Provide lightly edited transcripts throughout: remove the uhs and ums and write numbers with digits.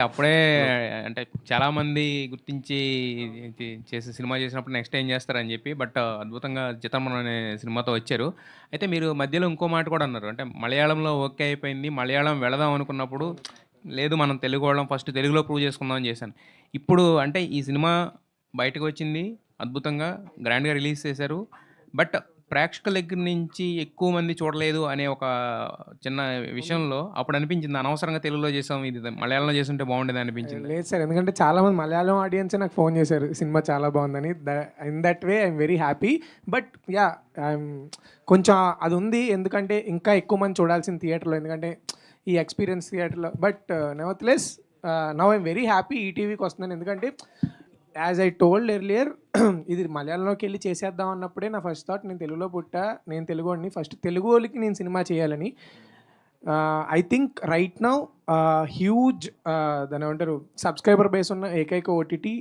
అప్పుడే బ్రో. అంటే చాలామంది గుర్తించి చేసి సినిమా చేసినప్పుడు నెక్స్ట్ ఏం చేస్తారని చెప్పి. బట్ అద్భుతంగా 'చిత్రమన్' అనే సినిమాతో వచ్చారు. అయితే మీరు మధ్యలో ఇంకో మాట కూడా అన్నారు. అంటే మలయాళంలో ఓకే అయిపోయింది. మలయాళం వెళదాం అనుకున్నప్పుడు లేదు మనం తెలుగోళ్ళం ఫస్ట్ తెలుగులో ప్రూవ్ చేసుకుందాం అని చేశాను. ఇప్పుడు అంటే ఈ సినిమా బయటకు వచ్చింది. అద్భుతంగా గ్రాండ్‌గా రిలీజ్ చేశారు. బట్ ప్రేక్షకుల దగ్గర నుంచి ఎక్కువ మంది చూడలేదు అనే ఒక చిన్న ఉంది. విషయంలో అప్పుడు అనిపించింది అనవసరంగా తెలుగులో చేసాం. ఇది మలయాళంలో చేసుంటే బాగుండేది అనిపించింది. లేదు సార్. ఎందుకంటే చాలామంది మలయాళం ఆడియన్సే నాకు ఫోన్ చేశారు. సినిమా చాలా బాగుందని. In that way I'm very happy. But yeah! I'm కొంచెం అదుంది. ఎందుకంటే ఇంకా ఎక్కువ మంది చూడాల్సింది థియేటర్‌లో. ఎందుకంటే ఈ ఎక్స్‌పీరియన్స్ థియేటర్‌లో. But nevertheless now I'm very happy ఈటీవీకి వస్తున్నాను. ఎందుకంటే యాజ్ ఐ టోల్డ్ ఎర్లియర్ ఇది మలయాళంలోకి వెళ్ళి చేసేద్దాం అన్నప్పుడే నా ఫస్ట్ థాట్ నేను తెలుగులో పుట్టా. నేను తెలుగోడిని. ఫస్ట్ తెలుగోళ్ళకి నేను సినిమా చేయాలని. I think right now huge దాని ఏమంటారు సబ్స్క్రైబర్ బేస్ ఉన్న ఏకైక ఓటీటీ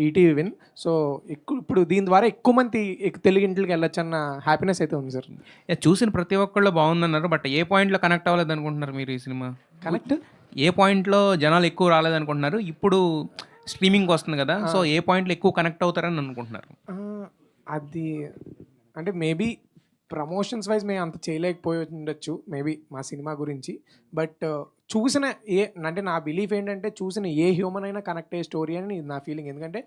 ఈటీవీ విన్. సో ఇప్పుడు దీని ద్వారా ఎక్కువ మంది తెలుగు ఇంట్లోకి వెళ్ళొచ్చు అన్న హ్యాపీనెస్ అయితే ఉంది సార్. చూసిన ప్రతి ఒక్కళ్ళు బాగుందన్నారు. బట్ ఏ పాయింట్లో కనెక్ట్ అవ్వలేదు అనుకుంటున్నారు మీరు ఈ సినిమా? కనెక్ట్ ఏ పాయింట్లో జనాలు ఎక్కువ రాలేదనుకుంటున్నారు? ఇప్పుడు స్ట్రీమింగ్ వస్తుంది కదా! సో, ఏ పాయింట్‌లో ఎక్కువ కనెక్ట్ అవుతారని అనుకుంటున్నారు? అది అంటే మేబీ ప్రమోషన్స్ వైజ్ మేము అంత చేయలేకపోయి ఉండొచ్చు మేబీ మా సినిమా గురించి. బట్ చూసిన అంటే నా బిలీఫ్ ఏంటంటే చూసిన ఏ హ్యూమన్ అయినా కనెక్ట్ అయ్యే స్టోరీ అని నా ఫీలింగ్. ఎందుకంటే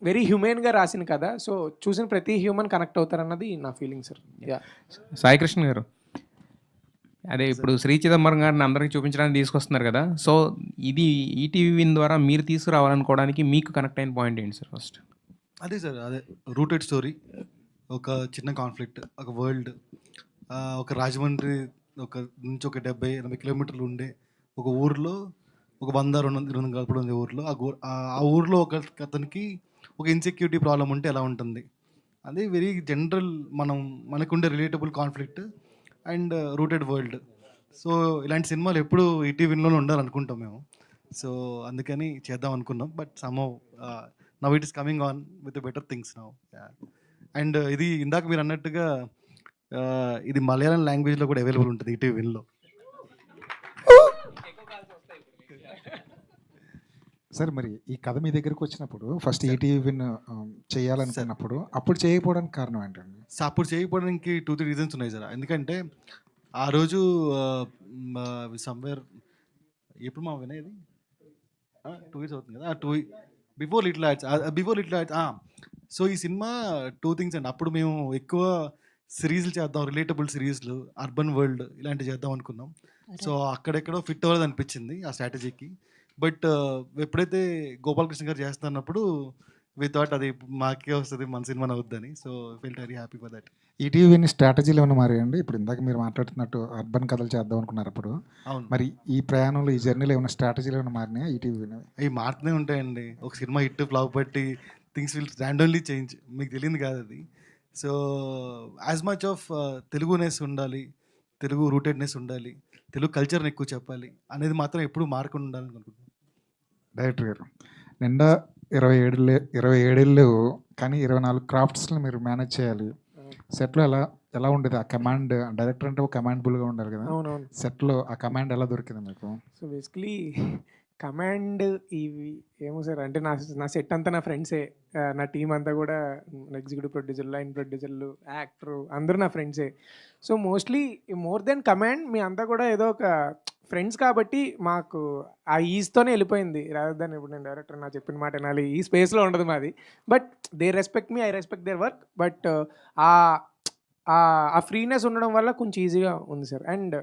వెరీ హ్యూమెన్గా రాసిన కదా. సో చూసిన ప్రతి హ్యూమన్ కనెక్ట్ అవుతారన్నది నా feeling sir. Yeah Sai Krishna గారు, అదే ఇప్పుడు 'శ్రీ చిదంబరం' గారిని అందరికి చూపించడానికి తీసుకొస్తున్నారు కదా! సో, ఇది ఈటీవీ విన్ ద్వారా మీరు తీసుకురావాలనుకోవడానికి మీకు కనెక్ట్ అయిన పాయింట్ ఏంటి సార్ ఫస్ట్? అదే సార్. అదే రూటెడ్ స్టోరీ. ఒక చిన్న కాన్ఫ్లిక్ట్, ఒక వరల్డ్, ఒక రాజమండ్రి నుంచి ఒక 70-80 కిలోమీటర్లు ఉండే ఒక ఊరిలో ఒక 100-200 గడపలు ఉంది ఊరిలో. ఆ ఊరిలో అతనికి ఒక ఇన్సెక్యూరిటీ ప్రాబ్లం ఉంటే ఎలా ఉంటుంది. అదే వెరీ జనరల్ మనకుండే relatable conflict and rooted world. So ఇలాంటి సినిమాలు ఎప్పుడు ఈటీవీలోనే ఉండాలనుకుంటాం మేము. సో అందుకని చేద్దాం అనుకున్నాం. But somehow now it is coming on with better things now. And ఇది ఇందాక మీరు అన్నట్టుగా ఇది మలయాళం లాంగ్వేజ్లో కూడా అవైలబుల్ ఉంటుంది ఈటీవీ విన్‌లో. సార్ మరి ఈ కథ మీ దగ్గరికి వచ్చినప్పుడు ఫస్ట్ ఈటీవీ విన్ చేయాలనుకున్నప్పుడు అప్పుడు చేయకపోవడానికి కారణం ఏంటండి? సో అప్పుడు చేయకపోవడానికి 2-3 రీజన్స్ ఉన్నాయి సార్. ఎందుకంటే ఆ రోజు సమ్వేర్ ఎప్పుడు మా వినేది 2 ఇయర్స్ అవుతుంది కదా. Before little hearts. సో ఈ సినిమా 2 థింగ్స్ అండి. అప్పుడు మేము ఎక్కువ సిరీస్లు చేద్దాం, రిలేటబుల్ సిరీస్లు, అర్బన్ వరల్డ్ ఇలాంటివి చేద్దాం అనుకున్నాం. సో అక్కడెక్కడో ఫిట్ అవ్వలేదు అనిపించింది ఆ స్ట్రాటజీకి. బట్ ఎప్పుడైతే గోపాలకృష్ణ గారు చేస్తున్నప్పుడు వి థాట్ అది మాకే వస్తుంది, మన సినిమా అవుద్దని. So felt very happy for that. ETV win స్ట్రాటజీలు ఏమైనా మారాయండి? ఇప్పుడు ఇందాక మీరు మాట్లాడుతున్నట్టు అర్బన్ కథలు చేద్దాం అనుకున్నారు అప్పుడు. అవును. మరి ఈ ప్రయాణంలో ఈ జర్నీలో ఏమైనా స్ట్రాటజీలు ఏమైనా మారినాయా ఈటీవీ విన్? అవి మారుతూనే ఉంటాయండి. ఒక సినిమా హిట్ ఫ్లాప్ బట్టి థింగ్స్ విల్ ర్యాండమ్లీ చేంజ్. మీకు తెలియదు కాదు అది. సో యాజ్ మచ్ ఆఫ్ తెలుగునెస్ ఉండాలి, తెలుగు రూటెడ్నెస్ ఉండాలి, తెలుగు కల్చర్ని ఎక్కువ చెప్పాలి అనేది మాత్రం ఎప్పుడు మారకుండా ఉండాలని అనుకుంటున్నాను. డైరెక్టర్ గారు నిండా 27 ఏళ్ళు కానీ 24 క్రాఫ్ట్స్ని మీరు మేనేజ్ చేయాలి. సెట్లో ఎలా ఉండేది ఆ కమాండ్? డైరెక్టర్ అంటే ఒక కమాండబుల్గా ఉండాలి కదా. అవునవును. సెట్లో ఆ కమాండ్ ఎలా దొరికింది మీకు? సో బేసికలీ కమాండ్ ఇవి ఏమో సార్. అంటే నా సెట్ అంతా నా ఫ్రెండ్సే. నా టీం అంతా కూడా ఎగ్జిక్యూటివ్ ప్రొడ్యూసర్లు, లైన్ ప్రొడ్యూసర్లు, యాక్టరు అందరూ నా ఫ్రెండ్సే. So mostly more then command మీ అంతా కూడా ఏదో ఒక ఫ్రెండ్స్ కాబట్టి మాకు ఆ ఈజ్‌తోనే వెళ్ళిపోయింది. రాదర్ దాన్ ఇప్పుడు నేను డైరెక్టర్ నా చెప్పిన మాట వినాలి ఈ స్పేస్‌లో ఉండదు మాది. But they respect me, I respect their work. But ఆ ఫ్రీనెస్ ఉండడం వల్ల కొంచెం ఈజీగా ఉంది సార్. అండ్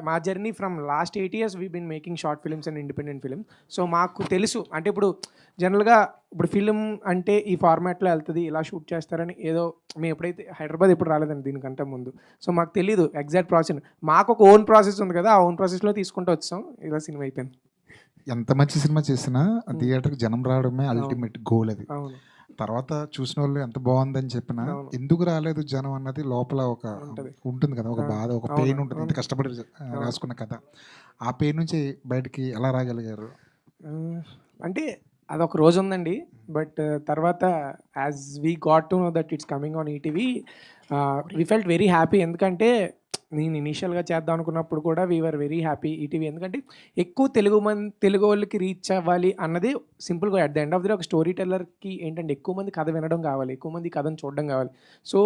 మా journey from last 8 years we been making short films and independent film. So మాకు తెలుసు అంటే ఇప్పుడు జనరల్గా ఇప్పుడు ఫిలిం అంటే ఈ ఫార్మాట్లో వెళ్తుంది, ఇలా షూట్ చేస్తారని ఏదో మేము ఎప్పుడైతే హైదరాబాద్ ఎప్పుడు రాలేదండి దీనికంటే ముందు. సో మాకు తెలీదు ఎగ్జాక్ట్ ప్రాసెస్. మాకు ఒక ఓన్ ప్రాసెస్ ఉంది కదా, ఆ ఓన్ ప్రాసెస్లో తీసుకుంటూ వచ్చాం. ఇలా సినిమా అయిపోయింది. ఎంత మంచి సినిమా చేసినా థియేటర్కి జనం రావడమే అల్టిమేట్ గోల్. అది అవును. తర్వాత చూసిన వాళ్ళు ఎంత బాగుందని చెప్పినా అవును. ఎందుకు రాలేదు జనం అన్నది లోపల ఒక ఉంటుంది కదా, ఒక బాధ, ఒక పెయిన్ ఉంటుంది. ఇంత కష్టపడి రాసుకున్న కథ, ఆ పెయిన్ నుంచి బయటికి ఎలా రాగలిగారు? అంటే అదొక రోజు ఉందండి. బట్ తర్వాత as we got to know that it's coming on ETV we felt very happy. ఎందుకంటే నేను ఇనీషియల్గా చేద్దాం అనుకున్నప్పుడు కూడా వీఆర్ వెరీ హ్యాపీ ఈటీవీ, ఎందుకంటే ఎక్కువ తెలుగు వాళ్ళకి రీచ్ అవ్వాలి అన్నది సింపుల్గా at the end of the ఒక స్టోరీ టెల్లర్కి ఏంటంటే ఎక్కువ మంది కథ వినడం కావాలి, ఎక్కువ మంది కథను చూడడం కావాలి. సో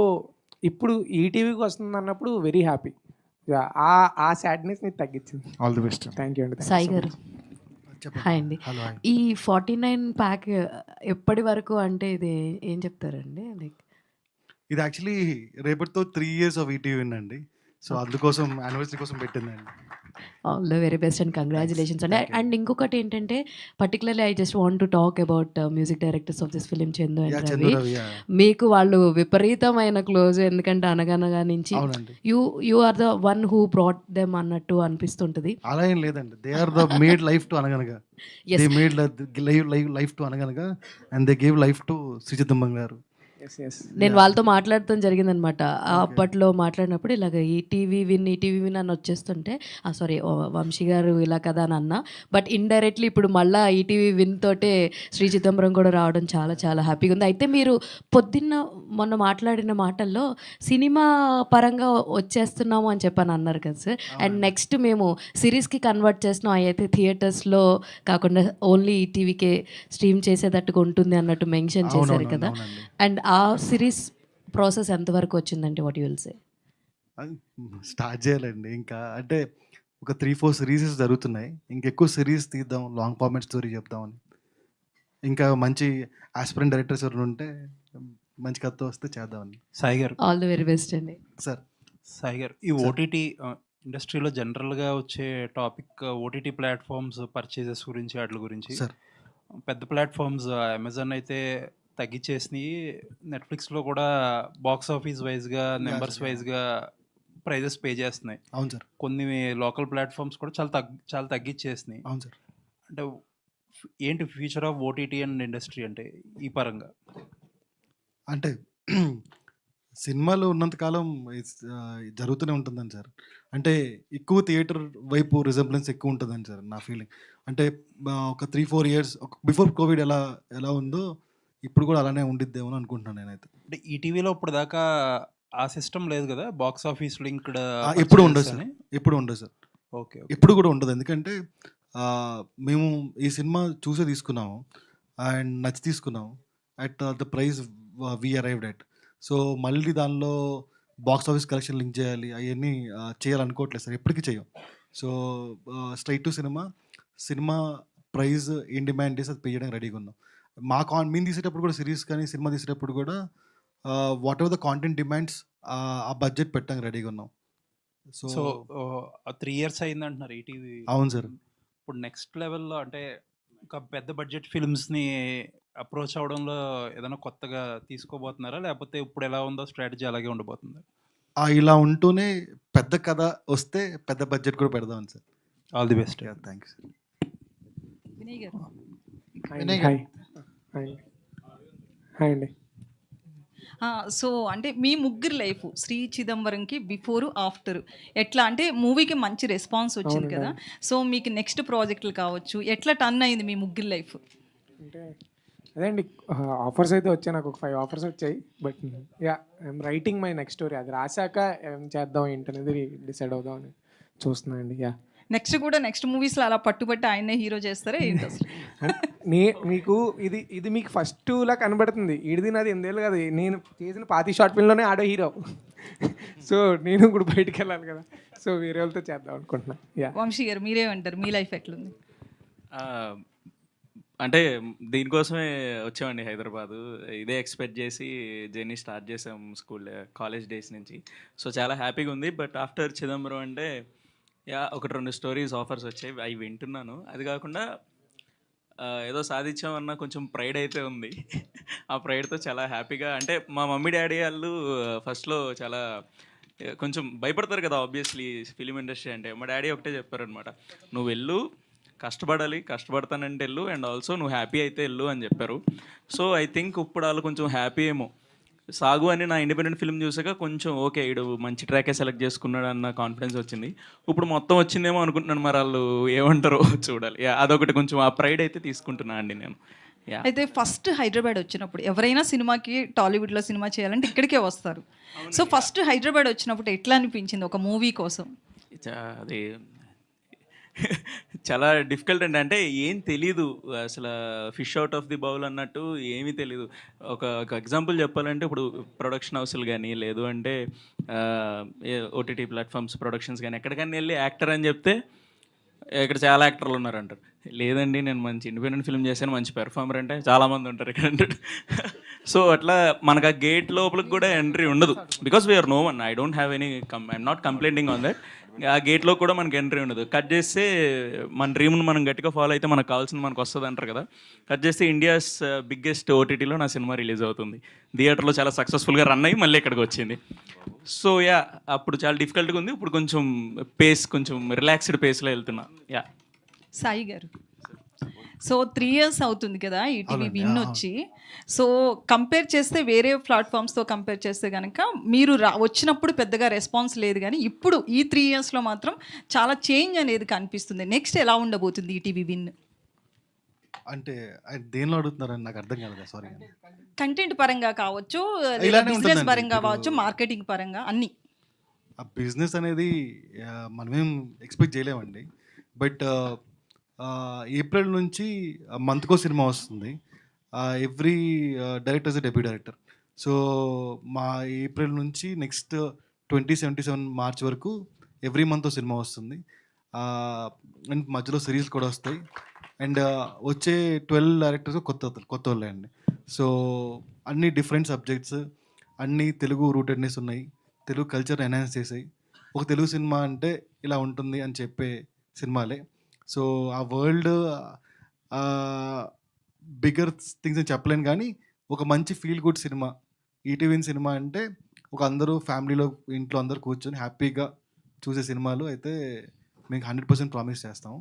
ఇప్పుడు ఈటీవీకి వస్తుంది అన్నప్పుడు వెరీ హ్యాపీ. ఆ సాడ్నెస్ని తగ్గించింది. All the best. Thank you అండి. సాయి గారు హాయ్ అండి. హలో ఈ 49 ప్యాక్ ఎప్పటి వరకు అంటే ఇది ఏం చెప్తారండి? లైక్ ఇది యాక్చువల్లీ రేపటితో 3 years ఆఫ్ ఈటీవీ అండి. సో అందుకోసం యానివర్సరీ కోసం పెట్టిందండి. All the very best and congratulations అండి. Thank you. అండ్ ఇంకొకటి ఏంటంటే particularly I just want to talk about music directors of this film Chandu yeah and Chandu Ravi. Ravi, yeah. మీకు వాళ్ళు విపరీతమైన క్లోజ్, ఎందుకంటే అనగనగా నుంచి అవునండి. You are the one who brought them అన్నట్టు అనిపిస్తుంటుంది. అలా ఏం లేదండి. They are the made life to అనగనగా. Yes. They made life to Anaganaga and they gave life to Shri Chidambaram గారు. Yes yes. నేను వాళ్ళతో మాట్లాడటం జరిగిందనమాట. అప్పట్లో మాట్లాడినప్పుడు ఇలాగ ఈటీవీ విన్ అని వచ్చేస్తుంటే సారీ వంశీ గారు ఇలా కదా అని అన్నా. బట్ ఇండైరెక్ట్లీ ఇప్పుడు మళ్ళీ ఈటీవీ విన్ తోటే శ్రీ చిదంబరం కూడా రావడం చాలా చాలా హ్యాపీగా ఉంది. అయితే మీరు మొన్న మాట్లాడిన మాటల్లో సినిమా పరంగా వచ్చేస్తున్నాము అని చెప్పని అన్నారు కదా సార్. అండ్ నెక్స్ట్ మేము సిరీస్కి కన్వర్ట్ చేస్తున్నాం, అయితే థియేటర్స్లో కాకుండా ఓన్లీ ఈటీవీకే స్ట్రీమ్ చేసేటట్టుగా ఉంటుంది అన్నట్టు మెన్షన్ చేశారు కదా. అండ్ ఆ సిరీస్ ప్రాసెస్ ఎంతవరకు వచ్చిందంటే what you will say? Start చేయాలండి. ఇంకా అంటే ఒక 3-4 సిరీసెస్ జరుగుతున్నాయి. ఇంకెక్కువ సిరీస్ తీద్దాం, లాంగ్ ఫార్మాట్ స్టోరీ చెప్దామని. ఇంకా మంచి ఆస్పిరెంట్ డైరెక్టర్స్ ఎవరు ఉంటే మంచి కథ వస్తే చేద్దామని. సాయి గారు, ఆల్ ది వెరీ బెస్ట్ అండి. సార్ సాయి గారు, ఈ ఓటీటీ ఇండస్ట్రీలో జనరల్గా వచ్చే టాపిక్ ఓటీటీ ప్లాట్ఫామ్స్ పర్చేజెస్ గురించి, వాటి గురించి. సార్ పెద్ద ప్లాట్ఫామ్స్ అమెజాన్ అయితే తగ్గించేసినాయి, నెట్ఫ్లిక్స్లో కూడా బాక్స్ ఆఫీస్ వైజ్గా నెంబర్స్ వైజ్గా ప్రైజెస్ పే చేస్తున్నాయి. అవును సార్. కొన్ని లోకల్ ప్లాట్ఫామ్స్ కూడా చాలా తగ్గించేసినాయి. అవును సార్. అంటే ఏంటి future of OTT and industry అంటే ఈ పరంగా? అంటే సినిమాలు ఉన్నంతకాలం జరుగుతూనే ఉంటుందని సార్. అంటే ఎక్కువ థియేటర్ వైపు రిజంబ్లెన్స్ ఎక్కువ ఉంటుందని సార్ నా ఫీలింగ్. అంటే ఒక 3-4 years బిఫోర్ కోవిడ్ ఎలా ఉందో ఇప్పుడు కూడా అలానే ఉండిద్దేమో అనుకుంటున్నాను నేనైతే. అంటే ఈటీవీలో ఇప్పుడు దాకా ఆ సిస్టమ్ లేదు కదా, బాక్స్ ఆఫీస్ లింక్డ్ ఎప్పుడు ఉండదు సార్. ఎప్పుడు ఉండదు సార్. ఓకే. ఎప్పుడు కూడా ఉండదు. ఎందుకంటే మేము ఈ సినిమా చూసే తీసుకున్నాము అండ్ నచ్చి తీసుకున్నాము at the price we arrived at. So మళ్ళీ దానిలో బాక్స్ ఆఫీస్ కలెక్షన్ లింక్ చేయాలి, అవన్నీ చేయాలనుకోవట్లేదు సార్, ఎప్పటికీ చేయం. So straight to cinema price ఏం డిమాండ్ చేసి అది పే చేయడానికి రెడీగా ఉన్నాం. మేము తీసేటప్పుడు కూడా సిరీస్ కానీ సినిమా తీసేటప్పుడు కూడా what ever the content demands ఆ బడ్జెట్ పెట్టడానికి రెడీగా ఉన్నాం. సో 3 years అయింది అంటున్నారు ఈటీవీ. అవును సార్. ఇప్పుడు నెక్స్ట్ లెవెల్లో అంటే ఇంకా పెద్ద బడ్జెట్ ఫిల్మ్స్ని అప్రోచ్ అవడంలో ఏదైనా కొత్తగా తీసుకోబోతున్నారా, లేకపోతే ఇప్పుడు ఎలా ఉందో స్ట్రాటజీ అలాగే ఉండబోతుందా? ఇలా ఉంటూనే పెద్ద కథ వస్తే పెద్ద బడ్జెట్ కూడా పెడదాం sir. All the best. Thank you sir. Vinay గారు. హాయ్ హాయ్ అండి. సో అంటే మీ ముగ్గురు లైఫ్ శ్రీ చిదంబరంకి బిఫోర్ ఆఫ్టర్ ఎట్లా అంటే మూవీకి మంచి రెస్పాన్స్ వచ్చింది కదా, సో మీకు నెక్స్ట్ ప్రాజెక్టులు కావచ్చు ఎట్లా టర్న్ అయింది మీ ముగ్గురు లైఫ్? అంటే అదే అండి, ఆఫర్స్ అయితే వచ్చాయి, నాకు ఒక 5 offers వచ్చాయి. But yeah I'm writing my next story. అది రాశాక ఏం చేద్దాం ఏంటనేది డిసైడ్ అవుదాం అని చూస్తున్నాను అండి. యా నెక్స్ట్ మూవీస్లో అలా పట్టుబట్టి ఆయనే హీరో చేస్తారా ఏంటి అసలు? మీకు ఇది మీకు ఫస్ట్ లా కనబడుతుంది. ఈడిది నాది 8 ఏళ్ళు కదా, నేను చేసిన 5 షార్ట్ ఫిల్మ్లోనే ఆడో హీరో. సో నేను ఇప్పుడు బయటికి వెళ్ళాలి కదా, సో వేరే వాళ్ళతో చేద్దాం అనుకుంటున్నా. యా వంశీ గారు మీరేమంటారు, మీ లైఫ్ ఎట్లుంది? అంటే దీనికోసమే వచ్చామండి హైదరాబాదు. ఇదే ఎక్స్పెక్ట్ చేసి జర్నీ స్టార్ట్ చేసాం కాలేజ్ డేస్ నుంచి. సో చాలా హ్యాపీగా ఉంది. బట్ ఆఫ్టర్ చిదంబరం అంటే యా 1-2 స్టోరీస్ ఆఫర్స్ వచ్చాయి, అవి వింటున్నాను. అది కాకుండా ఏదో సాధించామన్న కొంచెం ప్రైడ్ అయితే ఉంది. ఆ ప్రైడ్తో చాలా హ్యాపీగా, అంటే మా మమ్మీ డాడీ వాళ్ళు ఫస్ట్లో చాలా కొంచెం భయపడతారు కదా ఆబ్వియస్లీ ఫిలిం ఇండస్ట్రీ అంటే. మా డాడీ ఒకటే చెప్పారనమాట, నువ్వు వెళ్ళు, కష్టపడాలి, కష్టపడతానంటే వెళ్ళు, అండ్ ఆల్సో నువ్వు హ్యాపీ అయితే వెళ్ళు అని చెప్పారు. సో ఐ థింక్ ఇప్పుడు వాళ్ళు కొంచెం హ్యాపీ ఏమో. సాగు అని నా ఇండిపెండెంట్ ఫిల్మ్ చూసాక కొంచెం ఓకే వీడు మంచి ట్రాకే సెలెక్ట్ చేసుకున్నాడు అన్న కాన్ఫిడెన్స్ వచ్చింది. ఇప్పుడు మొత్తం వచ్చిందేమో అనుకుంటున్నాను, మరి వాళ్ళు ఏమంటారో చూడాలి. అదొకటి కొంచెం ఆ ప్రైడ్ అయితే తీసుకుంటున్నా అండి నేను. యా అయితే ఫస్ట్ హైదరాబాద్ వచ్చినప్పుడు ఎవరైనా సినిమాకి టాలీవుడ్లో సినిమా చేయాలంటే ఇక్కడికే వస్తారు. సో ఫస్ట్ హైదరాబాద్ వచ్చినప్పుడు ఎట్లా అనిపించింది ఒక మూవీ కోసం? అది చాలా డిఫికల్ట్ అండి. అంటే ఏం తెలీదు అసలు, fish out of the bowl అన్నట్టు ఏమీ తెలీదు. ఒక ఎగ్జాంపుల్ చెప్పాలంటే ఇప్పుడు ప్రొడక్షన్ హౌస్లు కానీ లేదు అంటే ఓటీటీ ప్లాట్ఫామ్స్ ప్రొడక్షన్స్ కానీ ఎక్కడికైనా వెళ్ళి యాక్టర్ అని చెప్తే ఇక్కడ చాలా యాక్టర్లు ఉన్నారు అంటారు. లేదండి నేను మంచి ఇండిపెండెంట్ ఫిల్మ్ చేశాను, మంచి పెర్ఫార్మర్ అంటే చాలామంది ఉంటారు ఇక్కడ అంటారు. సో అట్లా మనకు ఆ గేట్ లోపలికి కూడా ఎంట్రీ ఉండదు. Because we are no one, I don't have any I'm not complaining on that. ఆ గేట్లో కూడా మనకి ఎంట్రీ ఉండదు. కట్ చేస్తే మన డ్రీమ్ను మనం గట్టిగా ఫాలో అయితే మనకు కావాల్సింది మనకు వస్తుంది అంటారు కదా. కట్ చేస్తే ఇండియాస్ బిగ్గెస్ట్ ఓటీటీలో నా సినిమా రిలీజ్ అవుతుంది. థియేటర్లో చాలా సక్సెస్ఫుల్గా రన్ అయ్యి మళ్ళీ ఇక్కడికి వచ్చింది. సో యా అప్పుడు చాలా డిఫికల్ట్గా ఉంది. ఇప్పుడు కొంచెం పేస్ కొంచెం రిలాక్స్డ్ పేస్లో వెళ్తున్నా. యా సాయి గారు, సో 3 years అవుతుంది కదా ఈటీవీ విన్ వచ్చి. సో కంపేర్ చేస్తే వేరే ప్లాట్ఫామ్స్తో కంపేర్ చేస్తే కనుక మీరు వచ్చినప్పుడు పెద్దగా రెస్పాన్స్ లేదు, కానీ ఇప్పుడు ఈ 3 yearsలో మాత్రం చాలా చేంజ్ అనేది కనిపిస్తుంది. నెక్స్ట్ ఎలా ఉండబోతుంది ఈటీవీ విన్? అంటే ఆయన దేనిలో అడుగుతున్నారని నాకు అర్థం కాదు. సారీ. కంటెంట్ పరంగా కావచ్చు, ఇలానే బిజినెస్ ఉంటుందండి. పరంగా ఇప్పుడు కావచ్చు, మార్కెటింగ్ పరంగా అన్ని. ఆ బిజినెస్ అనేది మనమేం ఎక్స్పెక్ట్ చేయలేమండి. బట్ ఏప్రిల్ నుంచి మంత్కో సినిమా వస్తుంది. Every director is debut director. So మా ఏప్రిల్ నుంచి నెక్స్ట్ 2077 మార్చ్ వరకు ఎవ్రీ మంత్ సినిమా వస్తుంది. అండ్ మధ్యలో సిరీస్ కూడా వస్తాయి. అండ్ వచ్చే 12 డైరెక్టర్స్ కొత్త వాళ్ళే అండి. సో అన్ని డిఫరెంట్ సబ్జెక్ట్స్, అన్ని తెలుగు రూటెడ్నెస్ ఉన్నాయి, తెలుగు కల్చర్ ఎన్హాన్స్ చేసాయి. ఒక తెలుగు సినిమా అంటే ఇలా ఉంటుంది అని చెప్పే సినిమాలే. సో ఆ వరల్డ్ బిగ్గర్ థింగ్స్ అని చెప్పలేను, కానీ ఒక మంచి feel good cinema ETV cinema అంటే ఒక అందరూ ఫ్యామిలీలో ఇంట్లో అందరూ కూర్చొని హ్యాపీగా చూసే సినిమాలు అయితే మీకు 100% ప్రామిస్ చేస్తాము.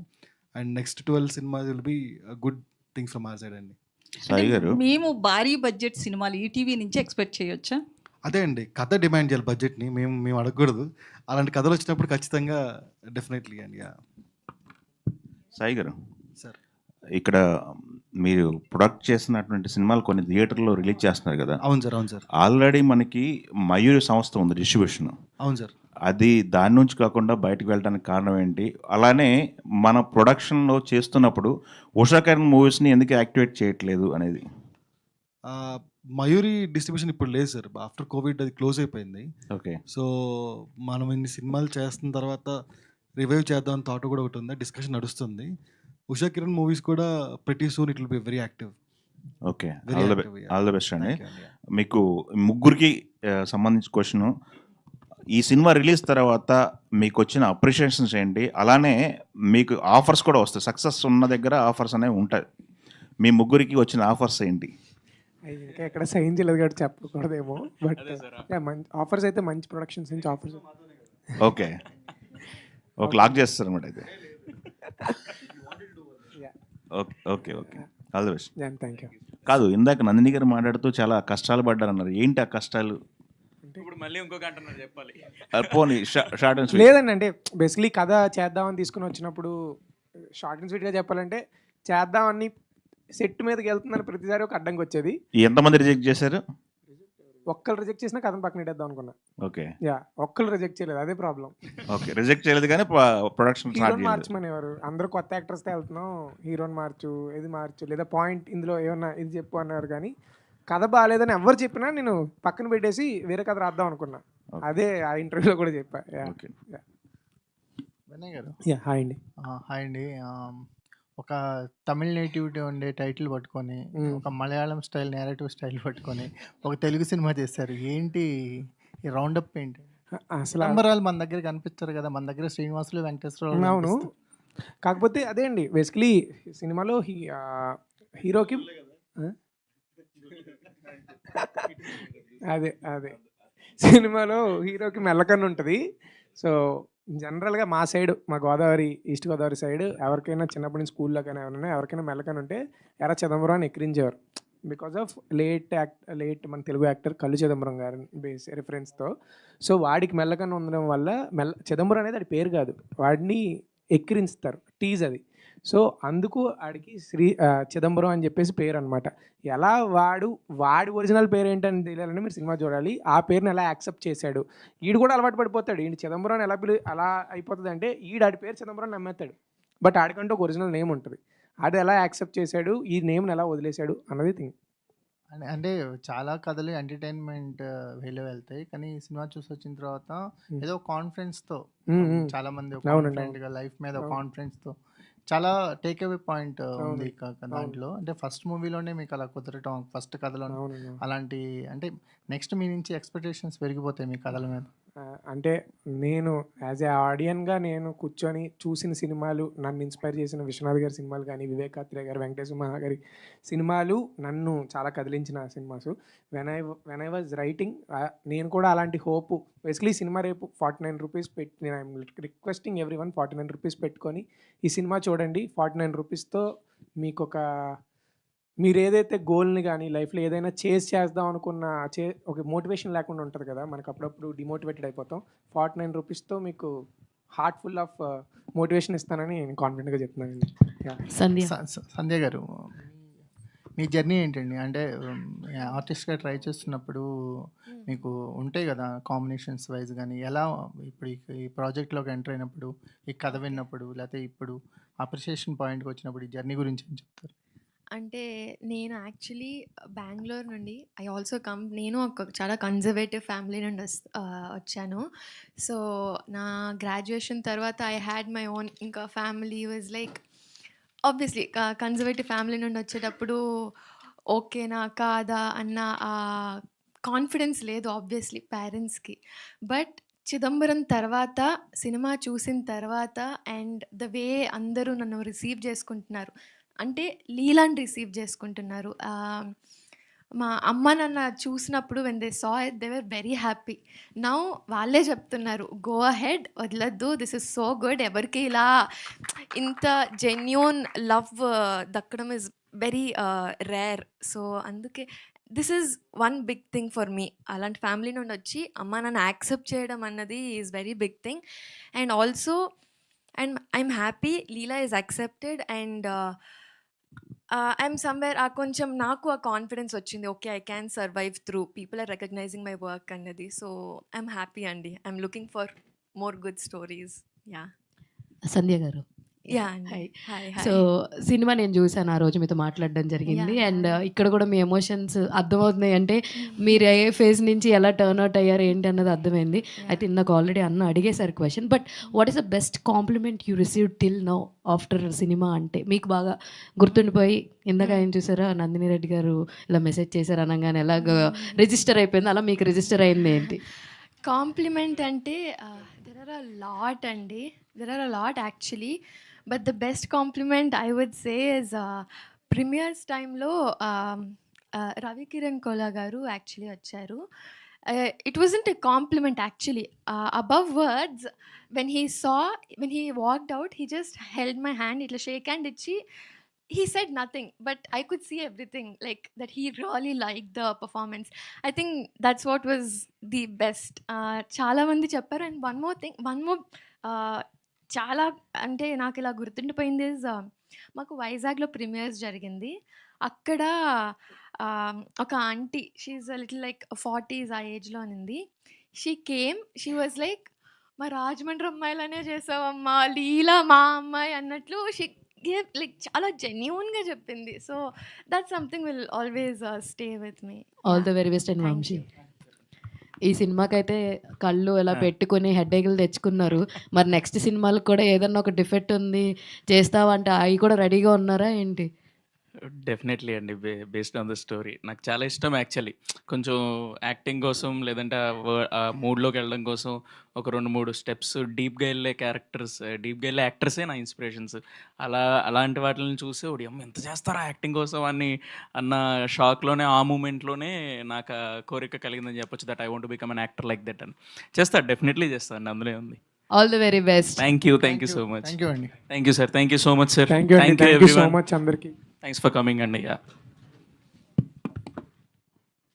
And next 12 cinemas will be good things from our side అండి. సాయి గారు, మేము భారీ బడ్జెట్ సినిమాలు ఈటీవీ నుంచి ఎక్స్పెక్ట్ చేయొచ్చా? అదే అండి, కథ డిమాండ్ చేయాలి బడ్జెట్ని. మేము అడగకూడదు. అలాంటి కథలు వచ్చినప్పుడు ఖచ్చితంగా డెఫినెట్లీ అండి. సాయి గారు సార్, ఇక్కడ మీరు ప్రొడక్ట్ చేస్తున్నటువంటి సినిమాలు కొన్ని థియేటర్లో రిలీజ్ చేస్తున్నారు కదా. అవును సార్. అవును సార్. ఆల్రెడీ మనకి మయూరి సంస్థ ఉంది డిస్ట్రిబ్యూషన్. అవును సార్. అది దాని నుంచి కాకుండా బయటకు వెళ్ళడానికి కారణం ఏంటి? అలానే మన ప్రొడక్షన్లో చేస్తున్నప్పుడు ఉషా కిరణ్ మూవీస్ని ఎందుకు యాక్టివేట్ చేయట్లేదు అనేది? మయూరి డిస్ట్రిబ్యూషన్ ఇప్పుడు లేదు సార్. ఆఫ్టర్ కోవిడ్ అది క్లోజ్ అయిపోయింది. ఓకే. సో మనం ఇన్ని సినిమాలు చేస్తున్న తర్వాత రివైవ్ చేద్దాం థాట్ కూడా ఒకటి ఉంది, డిస్కషన్ నడుస్తుంది. ఉషా కిరణ్ మూవీస్ కూడా ప్రతి soon it will be very active. Okay, Very all active, yeah. The best అండి. Thank you, yeah. మీకు ముగ్గురికి సంబంధించిన క్వశ్చన్, ఈ సినిమా రిలీజ్ తర్వాత మీకు వచ్చిన అప్రిషియేషన్స్ ఏంటి? అలానే మీకు ఆఫర్స్ కూడా వస్తాయి, సక్సెస్ ఉన్న దగ్గర ఆఫర్స్ అనేవి ఉంటాయి. మీ ముగ్గురికి వచ్చిన ఆఫర్స్ ఏంటి? ఇంకా ఎక్కడ సైన్ చేయలేదు కాబట్టి చెప్పకూడదేమో, బట్ మంచి ఆఫర్స్ అయితే మంచి ప్రొడక్షన్స్ నుంచి ఆఫర్స్. ఓకే, ఒక లాక్ చేస్తారు అన్నమాట అయితే. Okay okay okay, all the best. Thank you. కాదు, ఇందాక నందిని గారు మాట్లాడుతూ చాలా కష్టాలు పడ్డారన్నారు. ఏంటి ఆ కష్టాలు? ఇప్పుడు మళ్ళీ ఇంకో గంట చెప్పాలి. పోనీ షార్ట్ అండ్ స్వీట్. లేదండి, అంటే బేసిక్లీ కథ చేద్దామని తీసుకుని వచ్చినప్పుడు షార్ట్ అండ్ స్వీట్గా చెప్పాలంటే చేద్దామని సెట్ మీదకి వెళ్తున్నారు ప్రతిసారి ఒక అడ్డంకి వచ్చేది. ఎంతమంది రిజెక్ట్ చేశారు? ఒక్కరు రిజెక్ట్ చేసినా కథను పక్కన పెట్టేద్దాం అనుకున్నా. ఓకే. ఒక్కరు రిజెక్ట్ చేయలేదు, అదే ప్రాబ్లం. ఓకే, రిజెక్ట్ చేయలేదు కానీ ప్రొడక్షన్ స్టార్ట్ హీరోని చేయలేదు. మార్చమనేవారు అందరూ, కొత్త యాక్టర్స్తో వెళ్తున్నాం, హీరోని మార్చు, ఇది మార్చు, లేదా పాయింట్ ఇందులో ఏమన్నా ఇది చెప్పు అన్నారు. కానీ కథ బాగాలేదని ఎవరు చెప్పినా నేను పక్కన పెట్టేసి వేరే కథ రాద్దాం అనుకున్నా. అదే ఆ ఇంటర్వ్యూలో కూడా చెప్పా. ఓకే. వినయ్ గారు, హాయ్ అండి. హాయ్ అండి. ఒక తమిళ నేటివిటీ ఉండే టైటిల్ పట్టుకొని, ఒక మలయాళం స్టైల్ నేరేటివ్ స్టైల్ పట్టుకొని ఒక తెలుగు సినిమా చేశారు. ఏంటి ఈ రౌండప్ ఏంటి? అసలు నంబరాలు మన దగ్గర కనిపిస్తారు కదా, మన దగ్గర శ్రీనివాసులు, వెంకటేశ్వరరావు. అవును, కాకపోతే అదే అండి బేసిక్లీ సినిమాలో హీరోకి అదే సినిమాలో హీరోకి మెల్లకన్ను ఉంటుంది. సో జనరల్గా మా సైడ్, మా గోదావరి, ఈస్ట్ గోదావరి సైడ్ ఎవరికైనా చిన్నప్పటి నుంచి స్కూల్లో కానీ ఎవరైనా ఎవరికైనా మెల్లకన్ను ఉంటే ఎర్ర చిదంబరం అని ఎక్కిరించేవారు. బికాజ్ ఆఫ్ లేట్ మన తెలుగు యాక్టర్ కళ్ళు చిదంబరం గారి రిఫరెన్స్తో. సో వాడికి మెల్లకన్ను ఉండడం వల్ల చిదంబరం అనేది అది పేరు కాదు, వాడిని ఎక్కిరించుతారు, టీజ్ అది. సో అందుకు ఆడికి చిదంబరం అని చెప్పేసి పేరు అనమాట. ఎలా వాడి ఒరిజినల్ పేరు ఏంటని తెలియాలంటే మీరు సినిమా చూడాలి. ఆ పేరుని ఎలా యాక్సెప్ట్ చేశాడు, ఈడు కూడా అలవాటు పడిపోతాడు. ఈయన చిదంబరం అని అలా అయిపోతుంది అంటే ఆడి పేరు చిదంబరం నమ్మేస్తాడు. బట్ ఆడికంటూ ఒక ఒరిజినల్ నేమ్ ఉంటుంది. ఆడు ఎలా యాక్సెప్ట్ చేశాడు, ఈ నేమ్ని ఎలా వదిలేశాడు అన్నది థింగ్. అంటే చాలా కథలు ఎంటర్టైన్మెంట్ వేలో వెళ్తాయి, కానీ ఈ సినిమా చూసి వచ్చిన తర్వాత ఏదో కాన్ఫిడెన్స్తో చాలా మంది కాన్ఫిడెంట్గా లైఫ్ మీద కాన్ఫిడెన్స్తో చాలా టేక్ అవే పాయింట్ ఉంది దాంట్లో. అంటే ఫస్ట్ మూవీలోనే మీకు అలా కుదరటం, ఫస్ట్ కథలో అలాంటి అంటే నెక్స్ట్ మీ నుంచి ఎక్స్పెక్టేషన్స్ పెరిగిపోతాయి మీ కథల మీద. అంటే నేను యాజ్ ఏ ఆడియన్గా నేను కూర్చొని చూసిన సినిమాలు, నన్ను ఇన్స్పైర్ చేసిన విశ్వనాథ్ గారి సినిమాలు కానీ, వివేకాత్రేయ గారు, వెంకటేశ్వర మహా గారి సినిమాలు నన్ను చాలా కదిలించిన cinemas. When I was writing నేను కూడా అలాంటి హోప్ బేసిక్లీ సినిమా రేపు 49 రూపీస్ పెట్టి, నేను I'm requesting every one 49 rupees పెట్టుకొని ఈ సినిమా చూడండి. 49 రూపీస్తో మీకు మీరు ఏదైతే గోల్ని కానీ లైఫ్లో ఏదైనా చేద్దాం అనుకున్న ఒక మోటివేషన్ లేకుండా ఉంటుంది కదా, మనకు అప్పుడప్పుడు డిమోటివేటెడ్ అయిపోతాం. 49 రూపీస్తో మీకు హార్ట్ ఫుల్ ఆఫ్ మోటివేషన్ ఇస్తానని నేను కాన్ఫిడెంట్గా చెప్తున్నానండి. సంధ్య గారు, మీ జర్నీ ఏంటండి? అంటే ఆర్టిస్ట్గా ట్రై చేస్తున్నప్పుడు మీకు ఉంటాయి కదా కాంబినేషన్స్ వైజ్, కానీ ఎలా ఇప్పుడు ఈ ప్రాజెక్ట్లోకి ఎంటర్ అయినప్పుడు, ఈ కథ విన్నప్పుడు, లేకపోతే ఇప్పుడు అప్రిషియేషన్ పాయింట్కి వచ్చినప్పుడు ఈ జర్నీ గురించి ఏం చెప్తారు? అంటే నేను యాక్చువల్లీ బెంగళూరు నుండి నేను ఒక చాలా కన్జర్వేటివ్ ఫ్యామిలీ నుండి వచ్చాను. సో నా గ్రాడ్యుయేషన్ తర్వాత ఐ హ్యాడ్ మై ఓన్ ఇంకా family was like obviously conservative family నుండి వచ్చేటప్పుడు ఓకేనా కాదా అన్న కాన్ఫిడెన్స్ లేదు ఆబ్వియస్లీ పేరెంట్స్కి. బట్ చిదంబరం తర్వాత సినిమా చూసిన తర్వాత అండ్ ద వే అందరూ నన్ను రిసీవ్ చేసుకుంటున్నారు, అంటే లీలాని రిసీవ్ చేసుకుంటున్నారు. మా అమ్మ నాన్న చూసినప్పుడు when they saw it they were very happy. Now వాళ్ళే చెప్తున్నారు గో అహెడ్, వదలద్దు, దిస్ ఇస్ సో గుడ్. ఎవరికి ఇలా ఇంత జెన్యూన్ లవ్ దక్కడం ఇస్ వెరీ రేర్. సో అందుకే this is one big thing for me. అలాంటి ఫ్యామిలీ నుండి వచ్చి అమ్మ నాన్న యాక్సెప్ట్ చేయడం అన్నది is very big thing. And also I'm happy Leela is accepted and I'm somewhere కొంచెం నాకు ఆ కాన్ఫిడెన్స్ వచ్చింది. Okay, I can survive through, people are recognising my work అన్నది. సో ఐఎమ్ హ్యాపీ అండి. I'm looking for more good stories. Yeah Sandhya గారు, yeah అండి. So cinema నేను చూసాను, ఆ రోజు మీతో మాట్లాడడం జరిగింది. అండ్ ఇక్కడ కూడా మీ ఎమోషన్స్ అర్థమవుతున్నాయి. అంటే మీరు ఏ ఫేజ్ నుంచి ఎలా టర్న్ అవుట్ అయ్యారు ఏంటి అన్నది అర్థమైంది. అయితే ఇందాక ఆల్రెడీ అడిగేసారు question. But what is the best compliment you receive till now after cinema? అంటే మీకు బాగా గుర్తుండిపోయి, ఇందాక ఏం చూసారా నందిని రెడ్డి గారు ఇలా మెసేజ్ చేశారు అనగానే ఎలాగ రిజిస్టర్ అయిపోయింది, అలా మీకు రిజిస్టర్ అయింది ఏంటి? కాంప్లిమెంట్ అంటే దెర్ ఆర్ అ లాట్ అండి, there are a lot actually. But the best compliment I would say is premieres టైంలో రవి కిరణ్ కోలా గారు యాక్చువల్లీ వచ్చారు. It wasn't a compliment actually, above words. When he walked out, he just held my hand, ఇట్లా shake hand ఇచ్చి he said nothing, but I could see everything, like that he really liked the performance. I think that's what was the best. చాలా మంది చెప్పారు. And one more చాలా అంటే నాకు ఇలా గుర్తుండిపోయింది ఇస్ మాకు వైజాగ్లో ప్రీమియర్స్ జరిగింది. అక్కడ ఒక aunty, she is little like 40s ఆ ఏజ్లో ఉంది. She came, she was like మా రాజమండ్రి అమ్మాయిలనే చేసావమ్మా, లీలా మా అమ్మాయి అన్నట్లు షీ లైక్ చాలా జెన్యూన్గా చెప్పింది. So that something will always stay with me. All the very best and Vamshi. ఈ సినిమాకైతే కళ్ళు ఎలా పెట్టుకొని హెడ్ఏక్లు తెచ్చుకున్నారు. మరి నెక్స్ట్ సినిమాలకు కూడా ఏదన్నా ఒక డిఫెక్ట్ ఉంది చేస్తావంటే అవి కూడా రెడీగా ఉన్నారా ఏంటి? డెఫినెట్లీ అండి. బేస్డ్ ఆన్ ద స్టోరీ నాకు చాలా ఇష్టం యాక్చువల్లీ. కొంచెం యాక్టింగ్ కోసం లేదంటే ఆ మూడ్లోకి వెళ్ళడం కోసం ఒక 2-3 స్టెప్స్ డీప్గా వెళ్ళే డీప్గా వెళ్ళే యాక్టర్సే నా ఇన్స్పిరేషన్స్. అలాంటి వాటిని చూసి ఒకటి అమ్మ ఎంత చేస్తారా యాక్టింగ్ కోసం అన్న షాక్లోనే, ఆ మూమెంట్లోనే నాకు ఆ కోరిక కలిగిందని చెప్పొచ్చు. That I want to become an actor like that అని. డెఫినెట్లీ చేస్తాను, అందులో ఉంది. All the very best. Thank you so much. Thank you అండి. Thank you sir. Thank you so much sir. Thank you so much అందరికీ. Thanks for coming అండి.